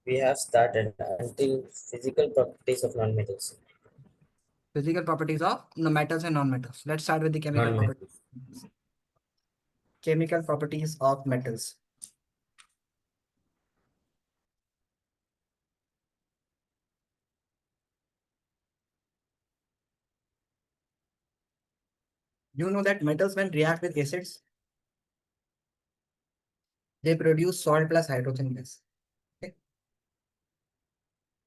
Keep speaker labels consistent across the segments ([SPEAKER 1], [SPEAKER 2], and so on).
[SPEAKER 1] we have started until physical properties of non-metals.
[SPEAKER 2] Physical properties of metals and non-metals. Let's start with the chemical properties.
[SPEAKER 1] Non-metals.
[SPEAKER 2] Chemical properties of metals. You know that metals when react with acids, they produce salt plus hydrogen gas. Okay.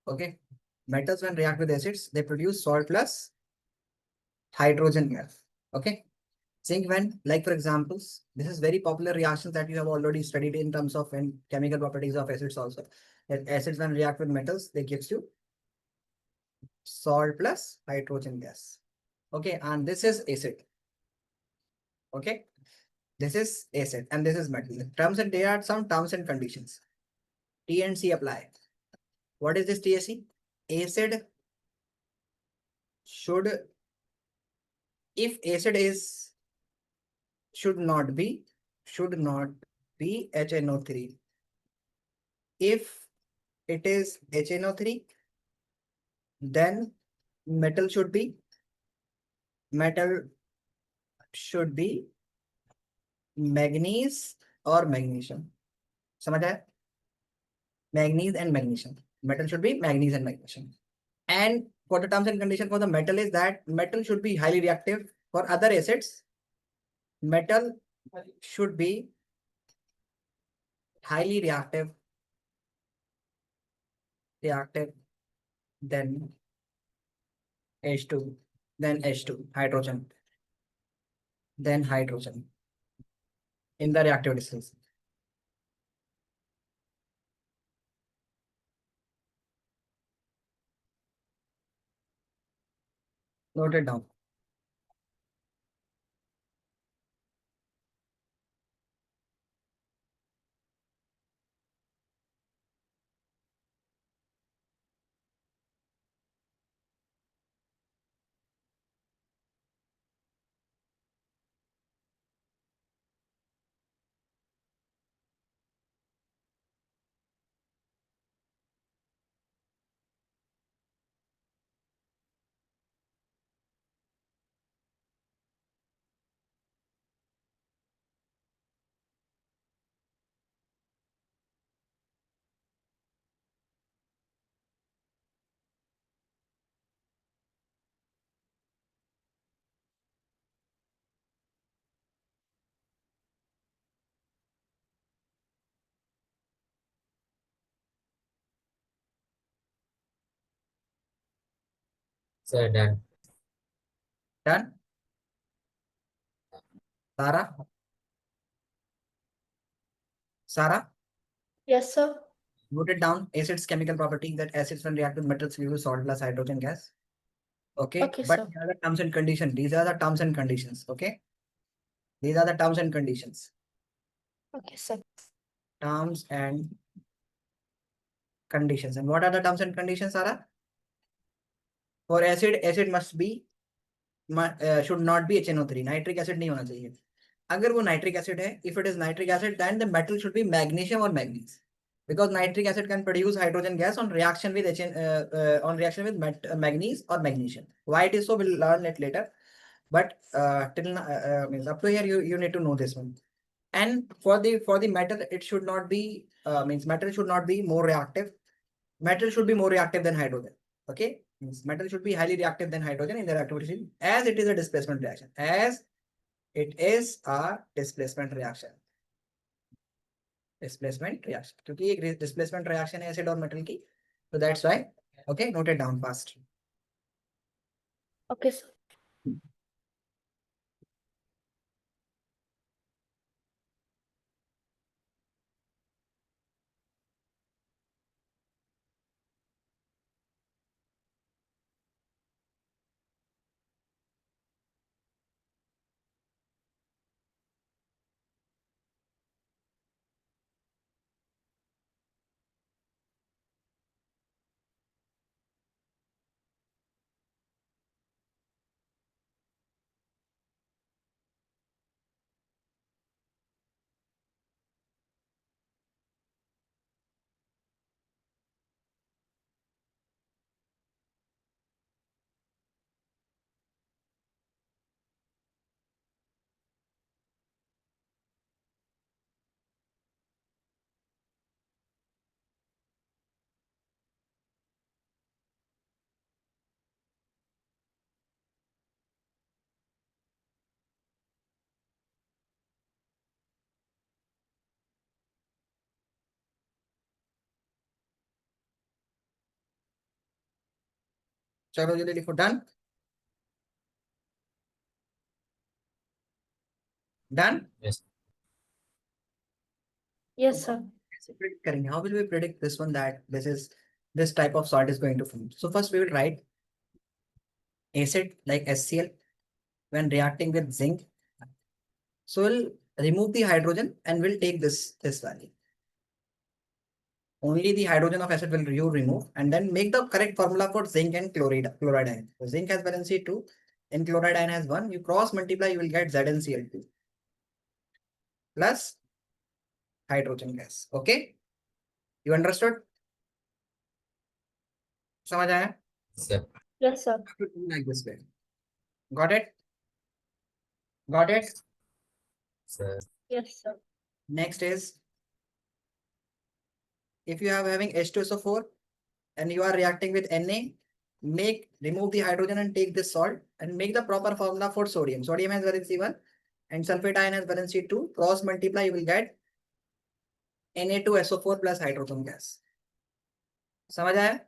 [SPEAKER 2] Okay. Metals when react with acids, they produce salt plus hydrogen gas. Okay. Zinc when, like for examples, this is very popular reactions that you have already studied in terms of chemical properties of acids also. That acids when react with metals, they gives you salt plus hydrogen gas. Okay, and this is acid. Okay, this is acid and this is metal. The terms and there are some terms and conditions. T and C apply. What is this TSC? Acid should, if acid is, should not be HNO3. If it is HNO3, then metal should be metal should be manganese or magnesium. समझ आया? Manganese and magnesium. Metal should be manganese and magnesium. And for the terms and condition for the metal is that metal should be highly reactive. For other acids, metal should be highly reactive then H2, then H2, hydrogen, then hydrogen in the reactive disease. Note it down.
[SPEAKER 1] So done.
[SPEAKER 2] Done? Sarah? Sarah?
[SPEAKER 3] Yes, sir.
[SPEAKER 2] Note it down. Acids chemical property that acids when react with metals give you salt plus hydrogen gas. Okay.
[SPEAKER 3] Okay,
[SPEAKER 2] But
[SPEAKER 3] sir.
[SPEAKER 2] these are the terms and conditions. These are the terms and conditions. Okay. These are the terms and conditions.
[SPEAKER 3] Okay, sir.
[SPEAKER 2] Terms and conditions. And what are the terms and conditions, Sarah? For acid must be should not be HNO3. Nitric acid नहीं होना चाहिए. अगर वो nitric acid है, if it is nitric acid, then the metal should be magnesium or manganese. Because nitric acid can produce hydrogen gas on reaction with manganese or magnesium. Why it is so, we'll learn it later. But means up to here, you need to know this one. And for the metal, it should not be means metal should not be more reactive. Metal should be more reactive than hydrogen. Okay, means metal should be highly reactive than hydrogen in their activity as it is a displacement reaction. As it is a displacement reaction. Displacement reaction. क्योंकि एक displacement reaction है acid और metal की, so that's why. Okay, note it down fast.
[SPEAKER 3] Okay, sir.
[SPEAKER 2] चलो जल्दी लिखो, done done.
[SPEAKER 1] Yes.
[SPEAKER 3] Yes, sir.
[SPEAKER 2] कैसे predict करेंगे? How will we predict this one that this type of salt is going to form? So first we will write acid like HCl when reacting with zinc. So we'll remove the hydrogen and we'll take this value. Only the hydrogen of acid will you remove and then make the correct formula for zinc and chloride ion. So zinc has valency 2 and chloride ion has 1. You cross multiply, you will get ZnCl2 plus hydrogen gas. Okay? You understood? समझ आया?
[SPEAKER 1] Sir.
[SPEAKER 3] Yes, sir.
[SPEAKER 2] Like this way. Got it? Got it?
[SPEAKER 1] Sir.
[SPEAKER 3] Yes, sir.
[SPEAKER 2] Next is if you are having H2SO4 and you are reacting with Na, remove the hydrogen and take this salt and make the proper formula for sodium. Sodium has valency 1 and sulfate ion has valency 2. Cross multiply, you will get Na2SO4 plus hydrogen gas. समझ आया?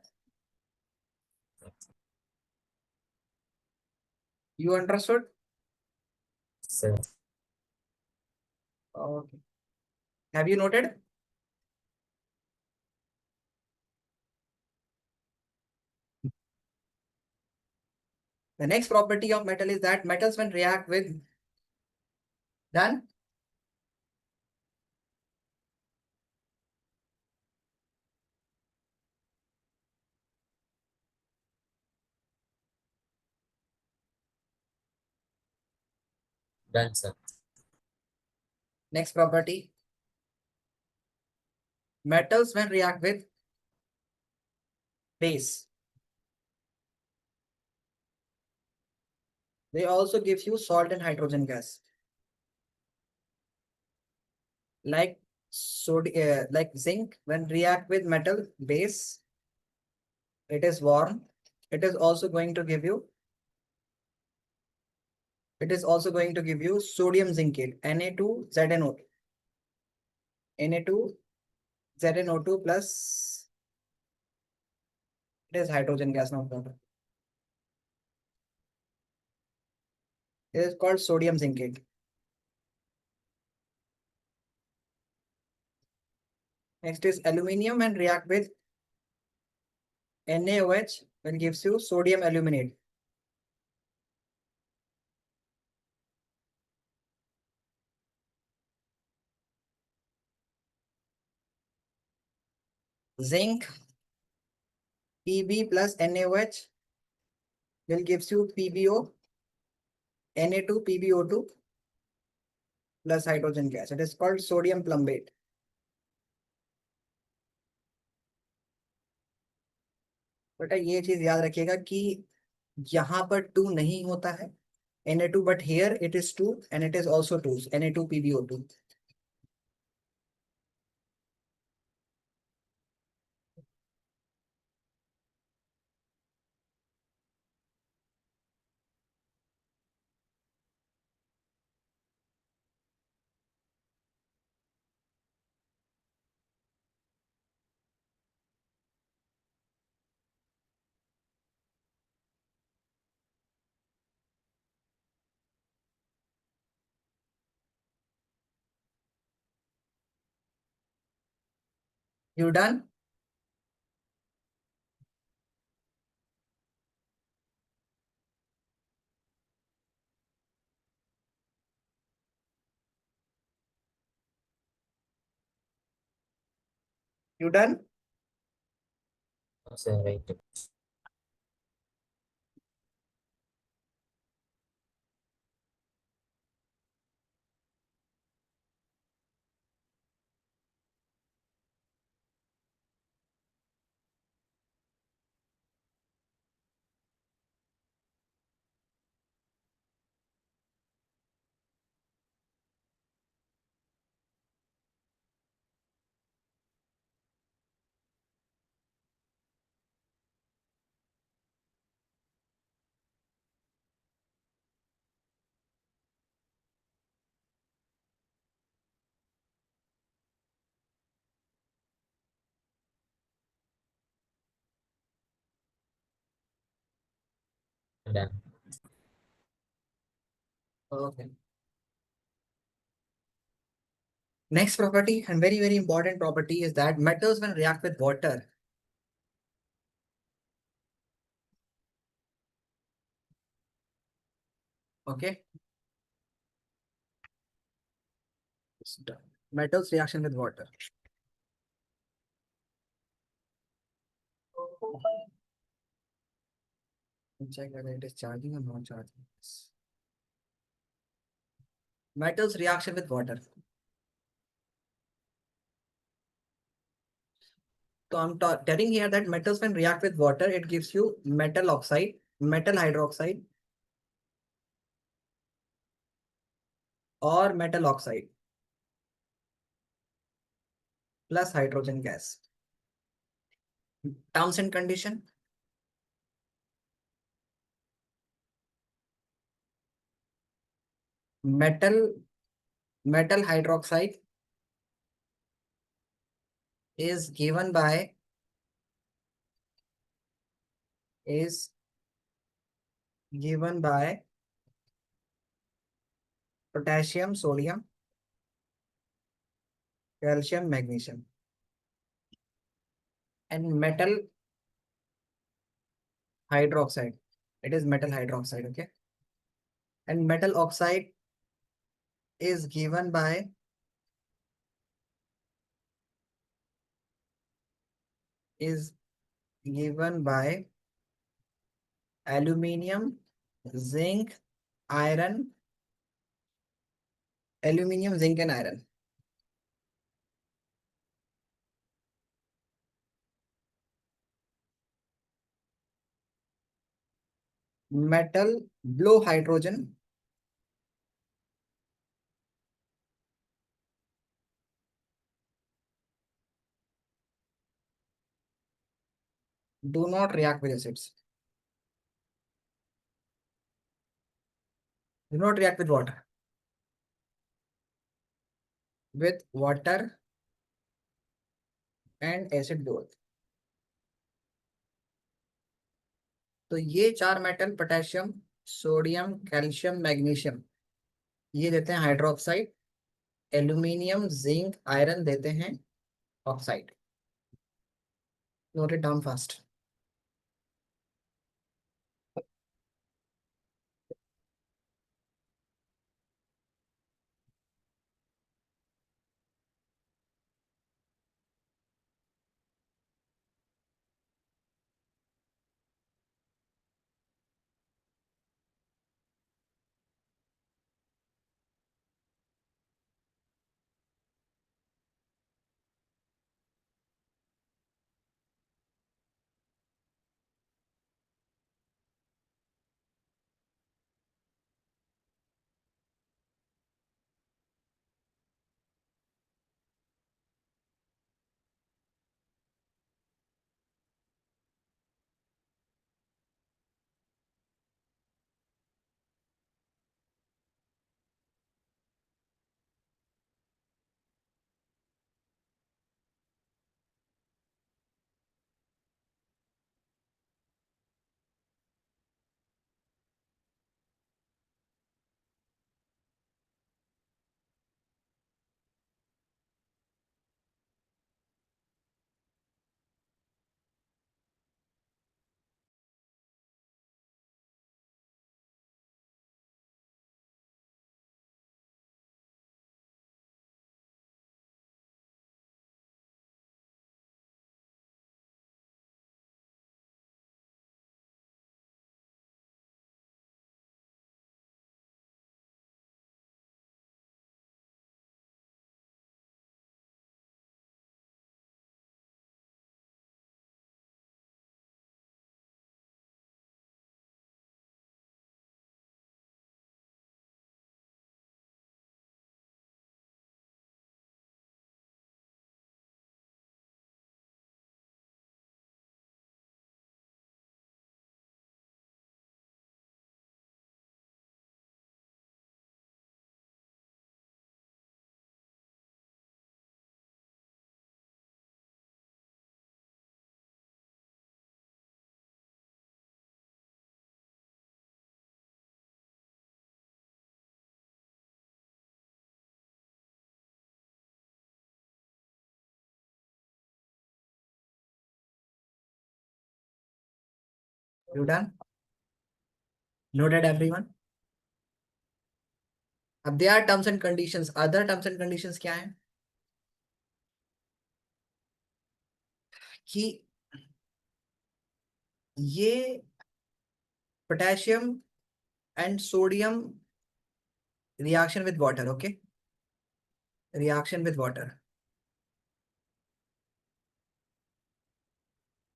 [SPEAKER 2] You understood?
[SPEAKER 1] Sir.
[SPEAKER 2] Okay. Have you noted? The next property of metal is that metals when react with done.
[SPEAKER 1] Done, sir.
[SPEAKER 2] Next property. Metals when react with base, they also give you salt and hydrogen gas. Like like zinc when react with metal base, it is warm. It is also going to give you. It is also going to give you sodium zincate Na2ZnO2. Na2ZnO2 plus it is hydrogen gas now. It is called sodium zincate. Next is aluminium and react with NaOH when gives you sodium aluminate. Zinc Pb plus NaOH will gives you PbO, Na2PbO2 plus hydrogen gas. It is called sodium plumbate. बेटा ये चीज याद रखिएगा कि यहाँ पर 2 नहीं होता है Na2 but here it is 2 and it is also 2 Na2PbO2. You done? You done?
[SPEAKER 1] Sir, right. Done.
[SPEAKER 2] Okay. Next property, and very, very important property, is that metals when react with water. Okay. It's done. Metals reaction with water. Check whether it is charging or not charging. Metals reaction with water. So I'm telling here that metals when react with water, it gives you metal oxide, metal hydroxide, or metal oxide plus hydrogen gas. Terms and condition. Metal hydroxide is is given by potassium, sodium, calcium, magnesium. And metal hydroxide, it is metal hydroxide, okay? And metal oxide is given by is given by aluminium, zinc, iron, aluminium, zinc, and iron. Metal blow hydrogen do not react with acids. Do not react with water. With water and acid both. तो ये चार metal potassium, sodium, calcium, magnesium, ये देते हैं hydroxide. Aluminium, zinc, iron देते हैं oxide. Note it down fast. You done? Noted everyone? अब there are terms and conditions. Other terms and conditions क्या है कि ये potassium and sodium reaction with water, okay? Reaction with water.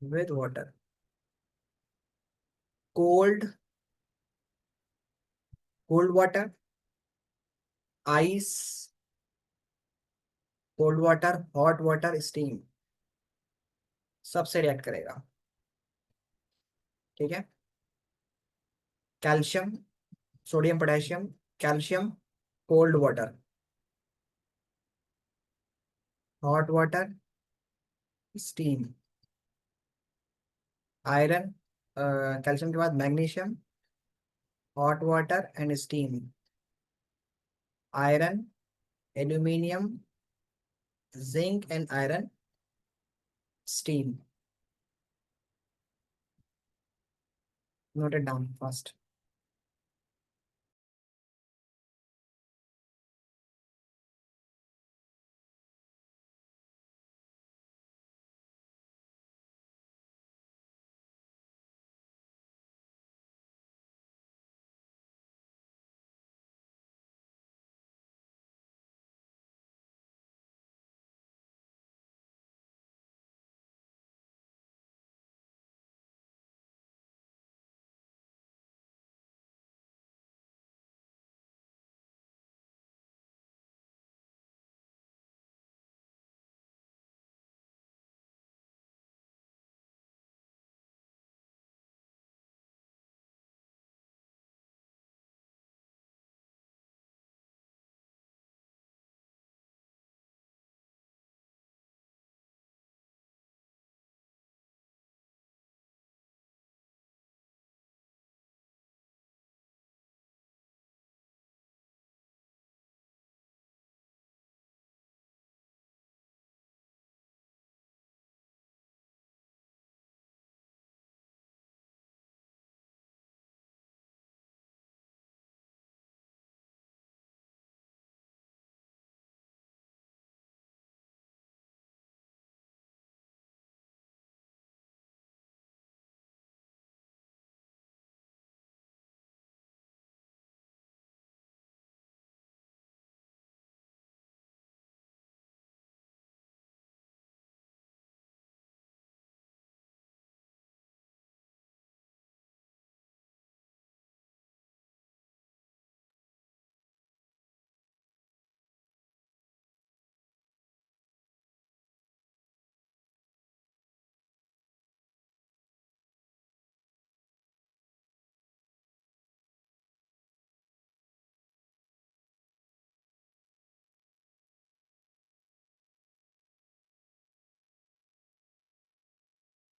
[SPEAKER 2] With water. Cold water, ice, cold water, hot water, steam, सबसे react करेगा. ठीक है. Calcium, sodium, potassium, calcium, cold water, hot water, steam, iron, calcium के बाद magnesium, hot water and steam, iron, aluminium, zinc and iron, steam. Note it down first.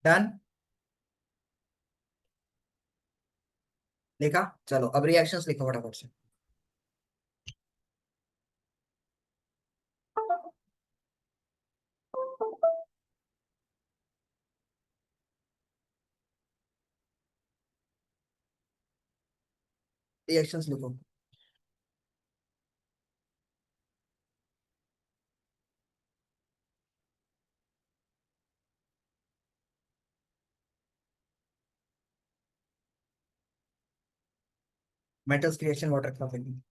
[SPEAKER 2] Done? लिखा. चलो अब reactions लिखो फटाफट से. रिएक्शंस लिखो. Metals creation water cropping.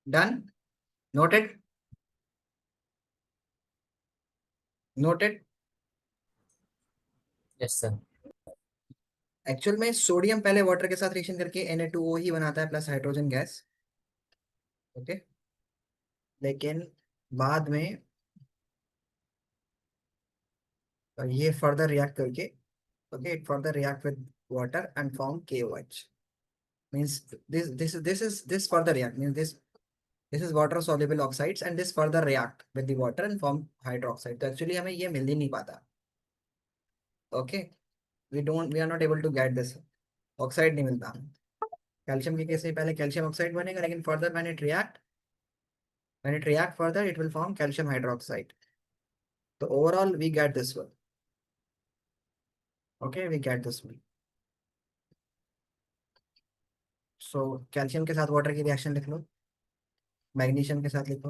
[SPEAKER 2] Done? Noted? Noted?
[SPEAKER 1] Yes, sir.
[SPEAKER 2] Actual में सोडियम पहले वाटर के साथ रिएक्शन करके Na2O ही बनाता है प्लस हाइड्रोजन गैस। ओके, लेकिन बाद में ये फर्दर रिएक्ट करके, okay, it further react with water and form KOH. Means this further react means this is water soluble oxides and this further react with the water and form hydroxide. तो actually हमें ये मिल ही नहीं पाता। Okay, we are not able to get this oxide नहीं मिलता। Calcium के case में पहले कैल्शियम ऑक्साइड बनेगा, लेकिन further when it react further it will form calcium hydroxide. So overall we get this one. Okay, we get this one. So calcium के साथ water की रिएक्शन लिख लो, मैग्नीशियम के साथ लिखो,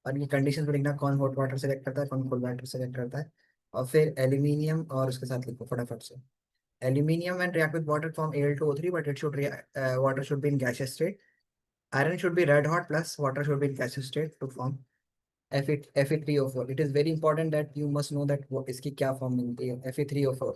[SPEAKER 2] और ये कंडीशन को लिखना कौन हॉट वाटर सेलेक्ट करता है, कौन कोल्ड वाटर सेलेक्ट करता है। और फिर एल्यूमिनियम और उसके साथ लिखो फटाफट से। Aluminium and react with water form Al2O3, but it should water should be in gaseous state. Iron should be red hot plus water should be in gaseous state to form Fe3O4। It is very important that you must know that इसकी क्या form मिलती है, Fe3O4।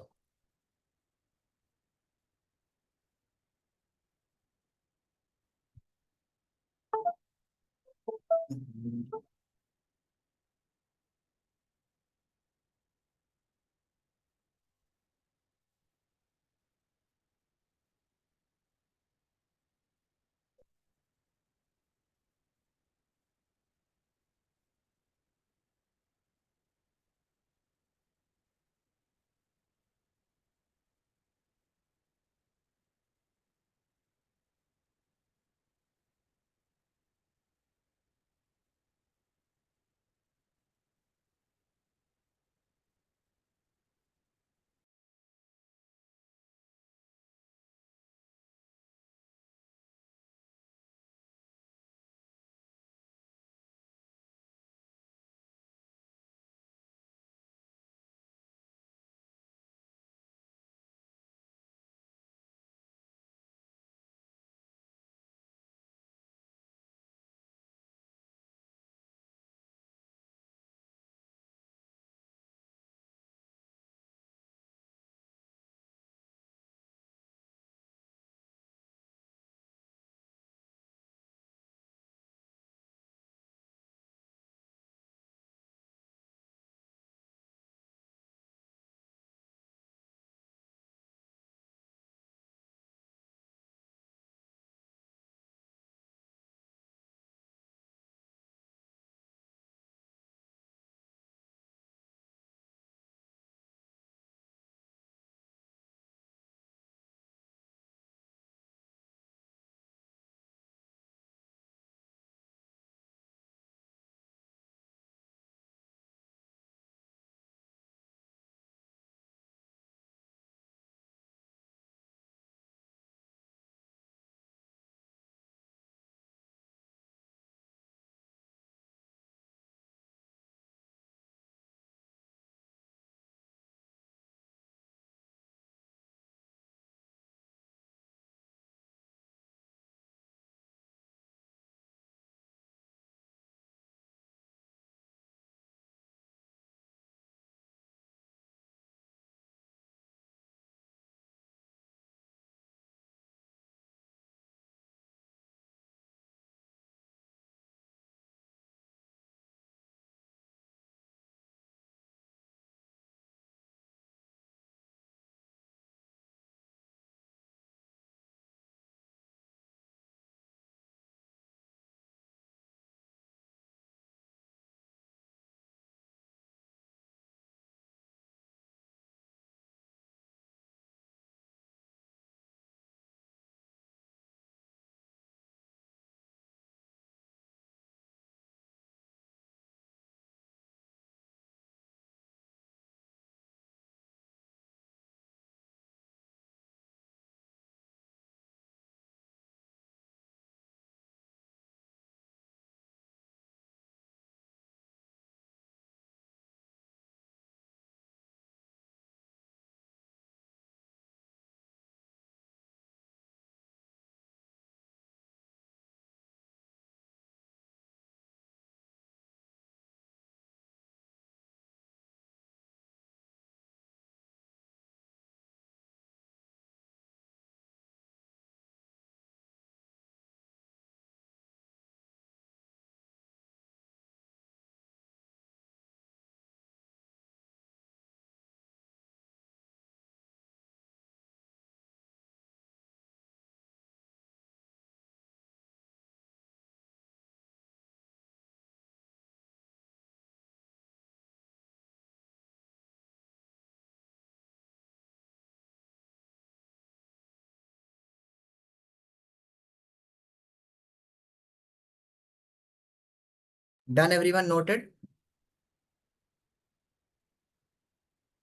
[SPEAKER 2] Done everyone noted?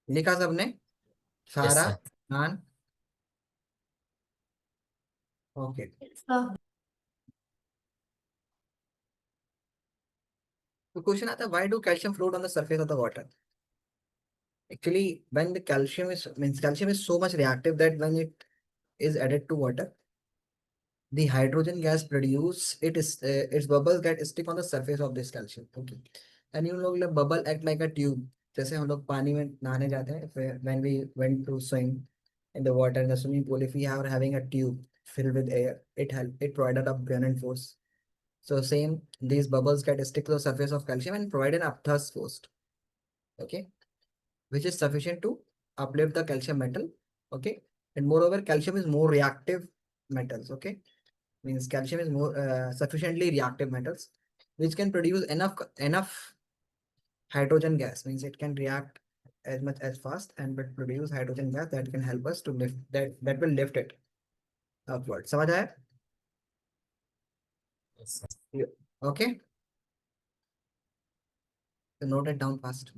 [SPEAKER 2] लिखा सबने?
[SPEAKER 1] Yes,
[SPEAKER 2] सारा,
[SPEAKER 1] sir.
[SPEAKER 2] नान, okay.
[SPEAKER 3] Yes, sir.
[SPEAKER 2] तो question आता है, why do calcium float on the surface of the water? Actually, when the calcium is means calcium is so much reactive that when it is added to water, the hydrogen gas produce it is its bubbles get stick on the surface of this calcium. Okay, and you know like bubble act like a tube. जैसे हम लोग पानी में नहाने जाते हैं, when we went to swim in the water in the swimming pool, if we are having a tube filled with air, it provided a buoyant force. So same, these bubbles get stick to the surface of calcium and provide an upthrust force. Okay, which is sufficient to uplift the calcium metal. Okay, and moreover, calcium is more reactive metals. Okay, means calcium is more sufficiently reactive metals, which can produce enough hydrogen gas. Means it can react as much as fast and but produce hydrogen gas that can help us to lift that will lift it upward. समझ आया?
[SPEAKER 1] Yes, sir.
[SPEAKER 2] Yeah. Okay, so note it down fast.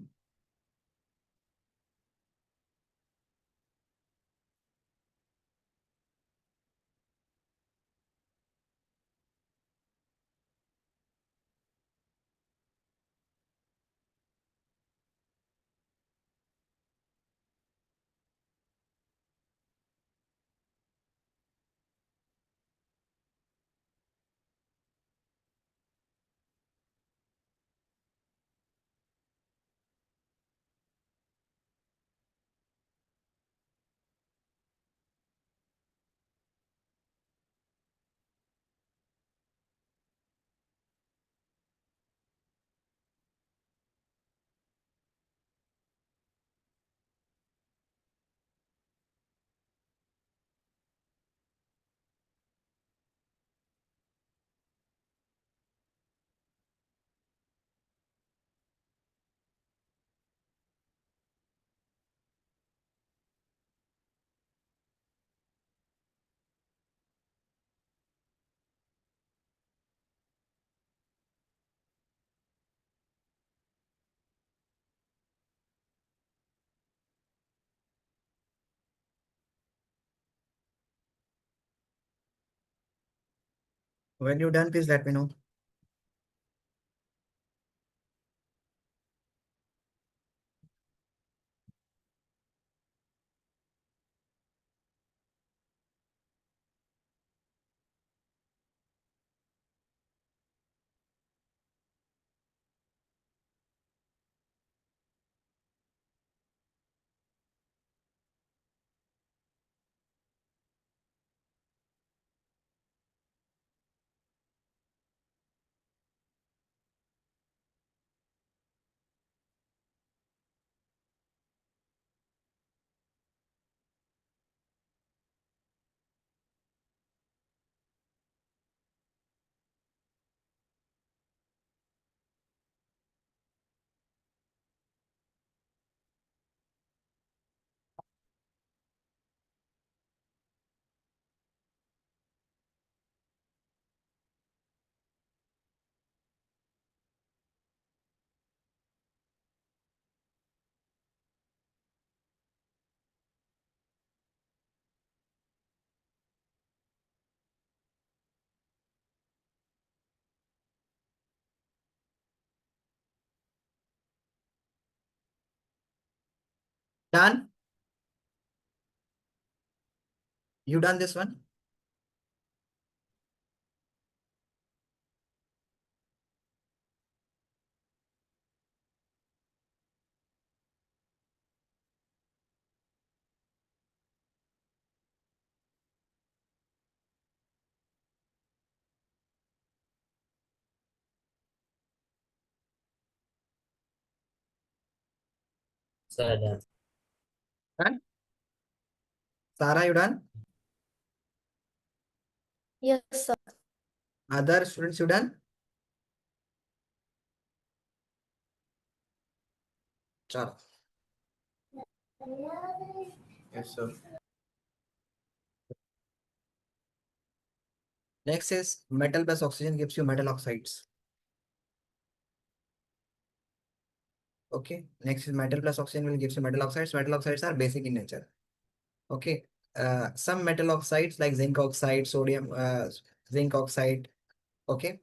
[SPEAKER 2] When you're done, please let me know. Done? You done this one?
[SPEAKER 1] Sir, done.
[SPEAKER 2] Done? Sarah, you done?
[SPEAKER 3] Yes, sir.
[SPEAKER 2] Other students, you done? Chalo. Yes, sir. Next is metal plus oxygen gives you metal oxides. Okay. Next is metal plus oxygen will give you metal oxides. Metal oxides are basic in nature. Okay. Some metal oxides like zinc oxide, sodium, zinc oxide. Okay.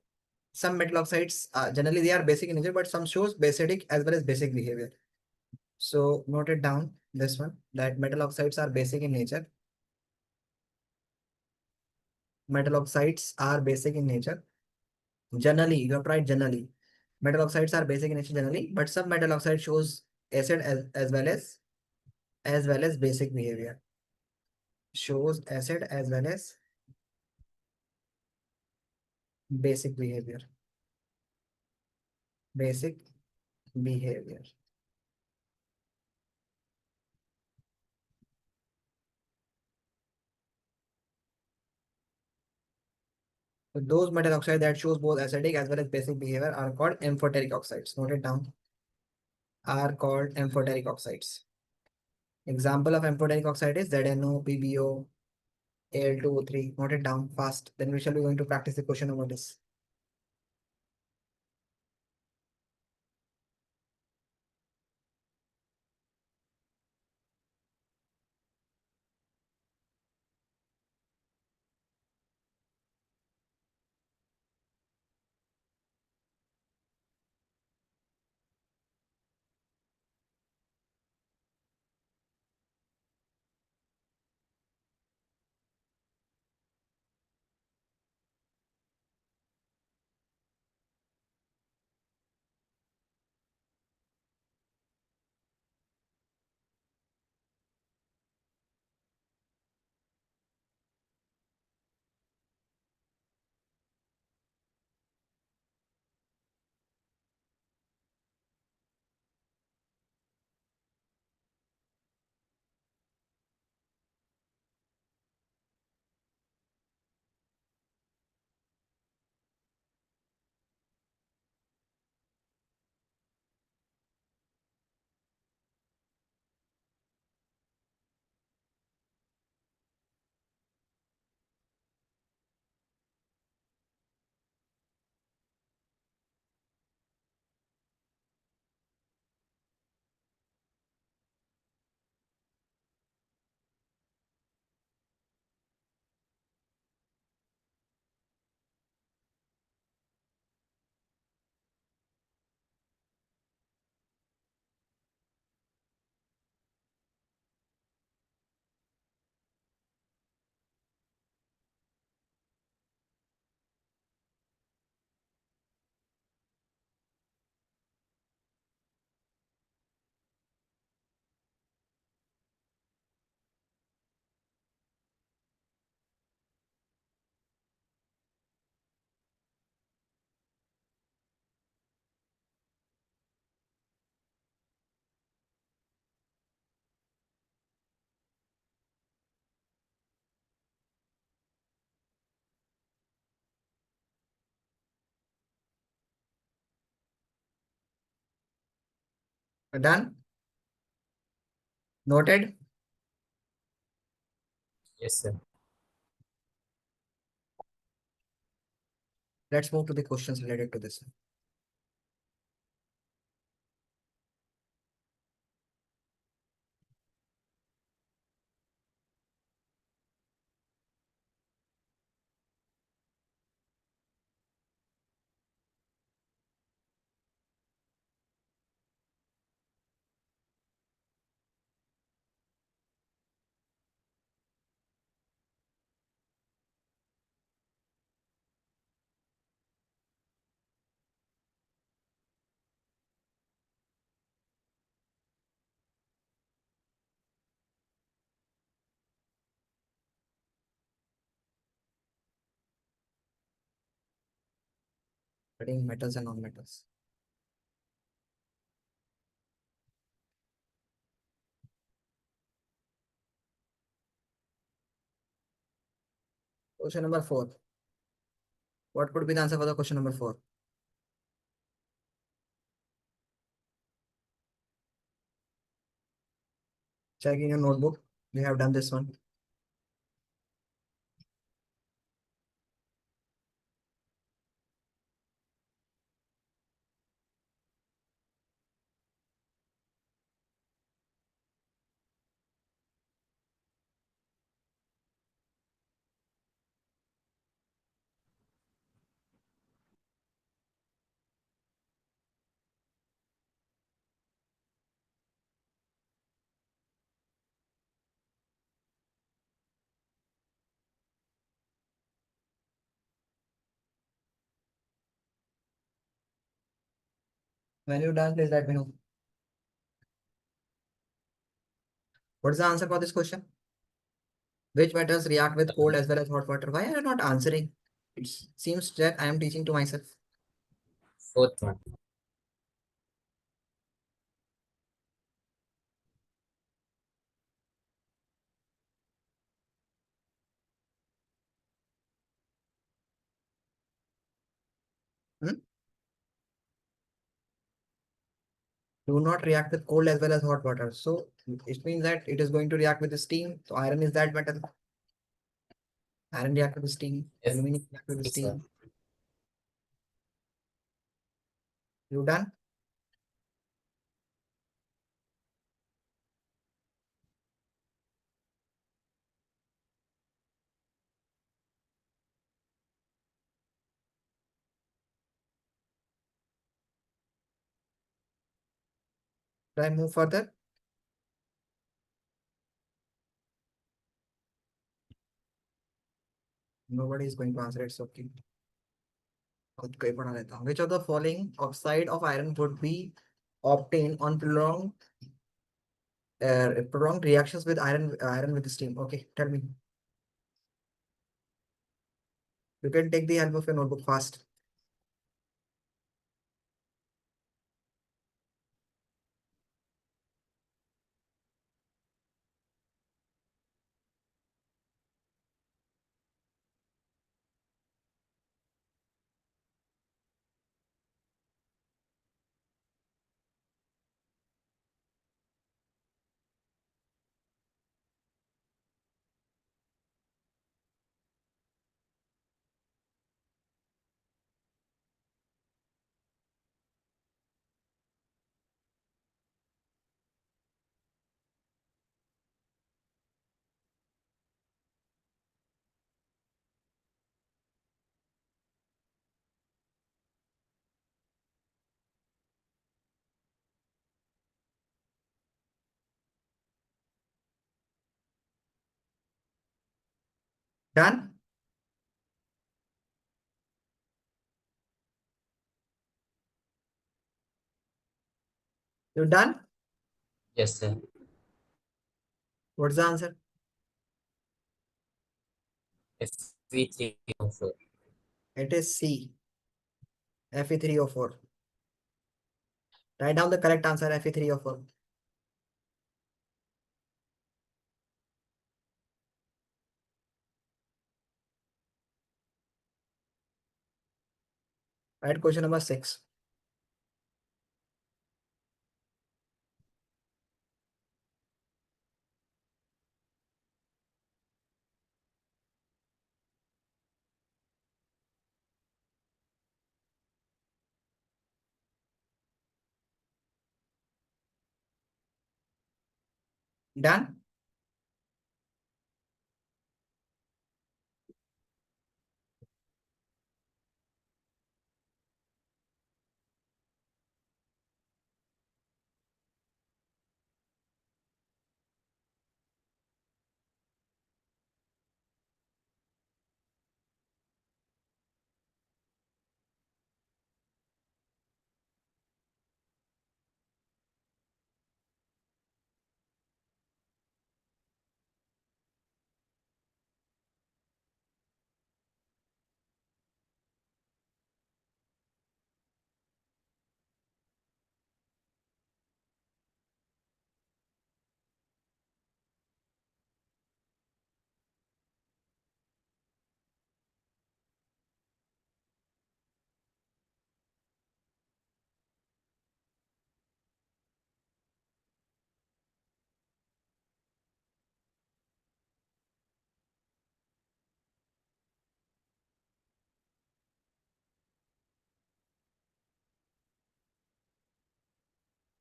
[SPEAKER 2] Some metal oxides generally they are basic in nature, but some shows basic as well as basic behavior. So note it down this one that metal oxides are basic in nature. Metal oxides are basic in nature. Generally, you have tried generally. Metal oxides are basic in nature generally, but some metal oxide shows acid as well as basic behavior. Shows acid as well as basic behavior. Basic behavior. So those metal oxides that shows both acidic as well as basic behavior are called amphoteric oxides. Note it down. Are called amphoteric oxides. Example of amphoteric oxide is ZNO, PbO, Al2O3. Note it down fast. Then we shall be going to practice the question over this. Done? Noted?
[SPEAKER 1] Yes, sir.
[SPEAKER 2] Let's move to the questions related to this. Studying metals and non-metals. Question number 4. What could be the answer for the question number 4? Check in your notebook. We have done this one. When you're done, please let me know. What is the answer for this question? Which metals react with cold as well as hot water? Why are you not answering? It seems that I am teaching to myself.
[SPEAKER 1] Fourth one.
[SPEAKER 2] Hmm? Do not react with cold as well as hot water. So it means that it is going to react with the steam. So iron is that metal. Iron react with the steam.
[SPEAKER 1] Yes,
[SPEAKER 2] Aluminum react with the
[SPEAKER 1] sir.
[SPEAKER 2] steam. You done? Should I move further? Nobody is going to answer. It's okay. खुद को ही पढ़ा लेता हूँ. Which of the following oxide of iron would be obtained on prolonged reactions with iron with steam? Okay, tell me. You can take the help of your notebook fast. Done? You done?
[SPEAKER 1] Yes, sir.
[SPEAKER 2] What's the answer?
[SPEAKER 1] Fe3O4.
[SPEAKER 2] It is C. Fe3O4. Write down the correct answer, Fe3O4. Write question number 6. Done?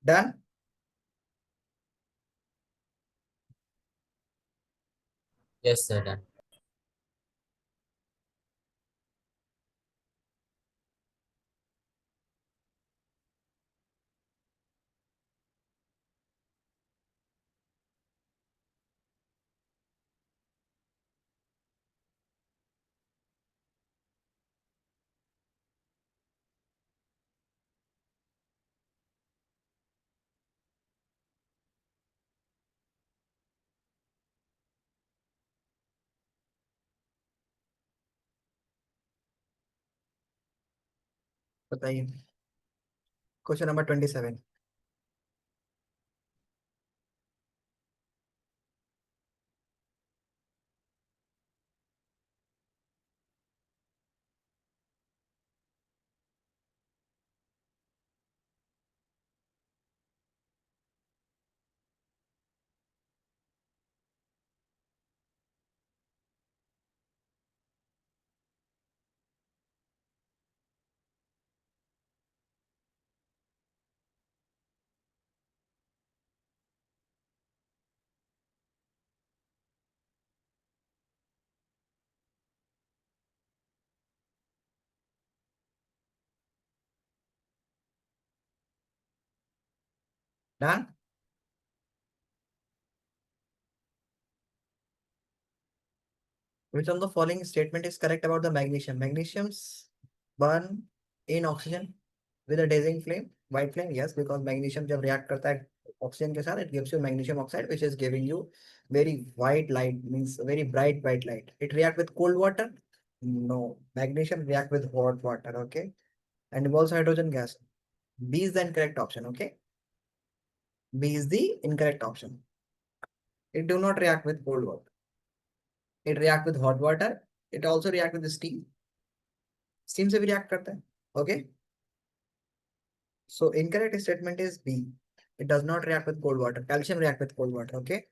[SPEAKER 2] Done?
[SPEAKER 1] Yes, sir. Done.
[SPEAKER 2] बताइए। Question number 27। Done. Which of the following statement is correct about the magnesium? Magnesiums burn in oxygen with a dazzling flame, white flame. Yes, because magnesium जब react करता है oxygen के साथ, it gives you magnesium oxide, which is giving you very white light, means very bright white light. It react with cold water? No, magnesium react with hot water. Okay, and involves hydrogen gas. B is the incorrect option. Okay, B is the incorrect option. It do not react with cold water. It react with hot water. It also react with the steam. Steam से भी react करता है. Okay. So incorrect statement is B. It does not react with cold water. Calcium react with cold water. Okay.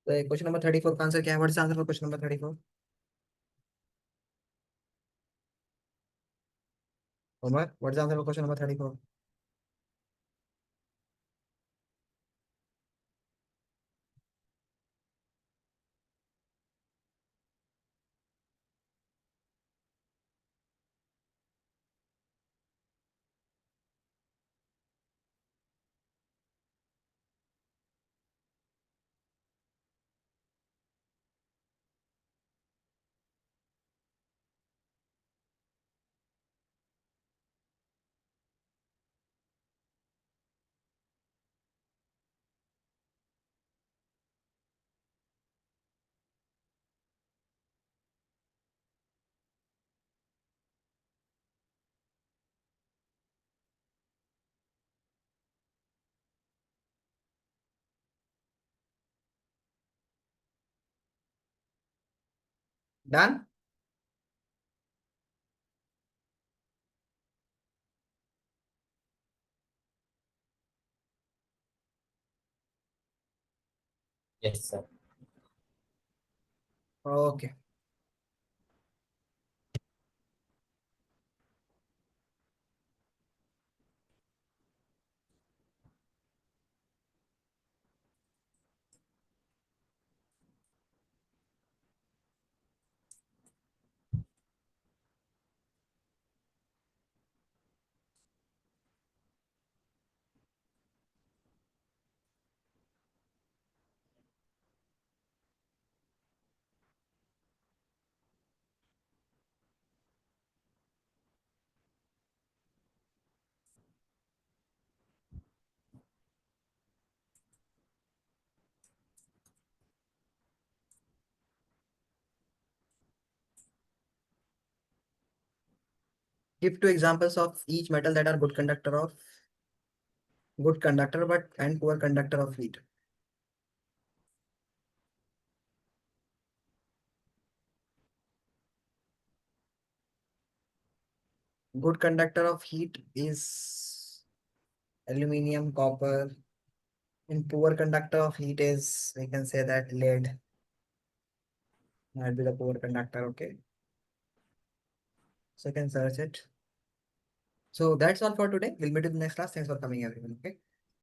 [SPEAKER 2] तो question number 34 का answer क्या है? What is answer for question number 34? Umar, what is answer for question number 34? Done.
[SPEAKER 1] Yes, sir.
[SPEAKER 2] Okay. Give two examples of each metal that are good conductor but and poor conductor of heat. Good conductor of heat is aluminium, copper. And poor conductor of heat is, we can say that lead. Might be the poor conductor. Okay. So you can search it. So that's all for today. We'll meet in the next class. Thanks for coming, everyone. Okay.